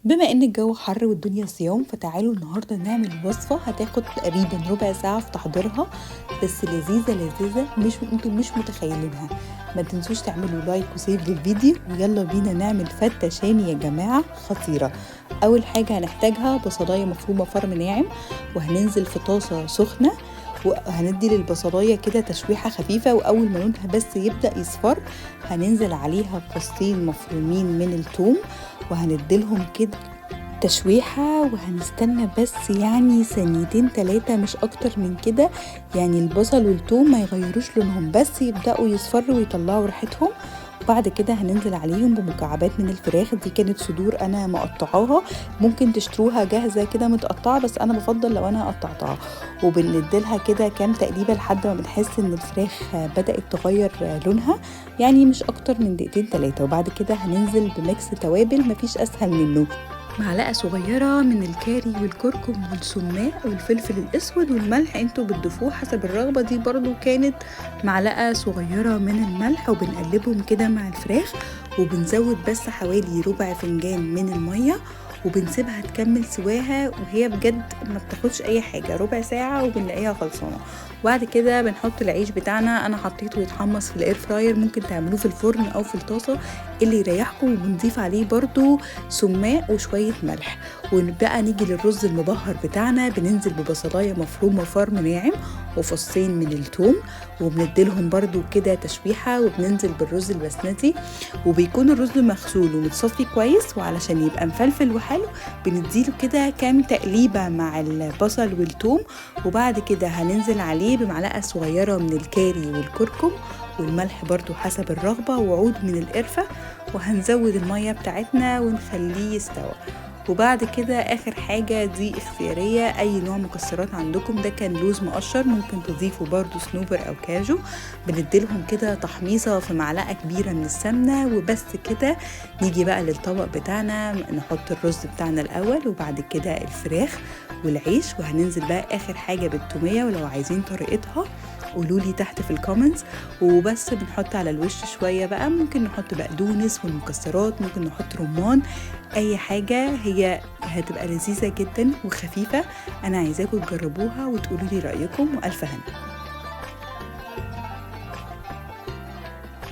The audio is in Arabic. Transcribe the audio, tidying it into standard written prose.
بما ان الجو حر والدنيا صيام، فتعالوا النهارده نعمل وصفه هتاخد تقريبا ربع ساعه في تحضيرها، بس لذيذه لذيذه انتوا مش متخيلينها. ما تنسوش تعملوا لايك وسيف للفيديو، ويلا بينا نعمل فته شامي يا جماعه خطيره. اول حاجه هنحتاجها بصلايه مفرومه فرم ناعم، وهننزل في طاسه سخنه وهندي للبصلايه كده تشويحه خفيفه، واول ما لونها بس يبدا يصفر هننزل عليها فصين مفرومين من الثوم وهنديلهم كده تشويحة، وهنستنى بس يعني ثانيتين 3 مش اكتر من كده. يعني البصل والثوم ما يغيروش لونهم، بس يبدأوا يصفروا ويطلعوا ريحتهم. وبعد كده هننزل عليهم بمكعبات من الفراخ. دي كانت صدور انا مقطعاها، ممكن تشتروها جاهزة كده متقطعة، بس انا بفضل لو انا قطعتها. وبنديلها كده كام تقليبة لحد ما بنحس ان الفراخ بدأت تغير لونها، يعني مش اكتر من دقيقتين 3. وبعد كده هننزل بميكس توابل مفيش اسهل منه، معلقة صغيرة من الكاري والكركم والسماق والفلفل الأسود والملح، انتوا بتضيفوه حسب الرغبة. دي برضو كانت معلقة صغيرة من الملح، وبنقلبهم كده مع الفراخ، وبنزود بس حوالي ربع فنجان من المية، وبنسيبها تكمل سواها. وهي بجد ما بتاخدش اي حاجة، ربع ساعة وبنلاقيها خلصانة. وبعد كده بنحط العيش بتاعنا، انا حطيته يتحمص في الاير فراير، ممكن تعملوه في الفرن او في الطاسة اللي يريحكم. وبنضيف عليه برضو سماق وشوية ملح. ونبقى نيجي للرز المبهر بتاعنا، بننزل ببصلاية مفرومة فرم ناعم وفصين من الثوم، وبنديلهم برضو كده تشويحة، وبننزل بالرز البسمتي، وبيكون الرز مغسول ومتصفي كويس. وعلشان يبقى مفلفل وحلو بنديله كده كام تقليبة مع البصل والثوم. وبعد كده هننزل عليه بمعلقة صغيرة من الكاري والكركم والملح برضو حسب الرغبة، وعود من القرفة. وهنزود المية بتاعتنا ونخليه يستوى. وبعد كده اخر حاجة دي اختيارية، اي نوع مكسرات عندكم، ده كان لوز مقشر ممكن تضيفوا برضو صنوبر او كاجو. بنديلهم كده تحميصة في معلقة كبيرة من السمنة. وبس كده نيجي بقى للطبق بتاعنا، نحط الرز بتاعنا الاول وبعد كده الفراخ والعيش، وهننزل بقى اخر حاجة بالتومية. ولو عايزين طريقتها قولولي تحت في الكومنتس. وبس بنحط على الوش شوية بقى، ممكن نحط بقدونس والمكسرات، ممكن نحط رمان، اي حاجة. هي هتبقى لذيذة جدا وخفيفة. انا عايزاكم تجربوها وتقولولي رأيكم، والف هنا.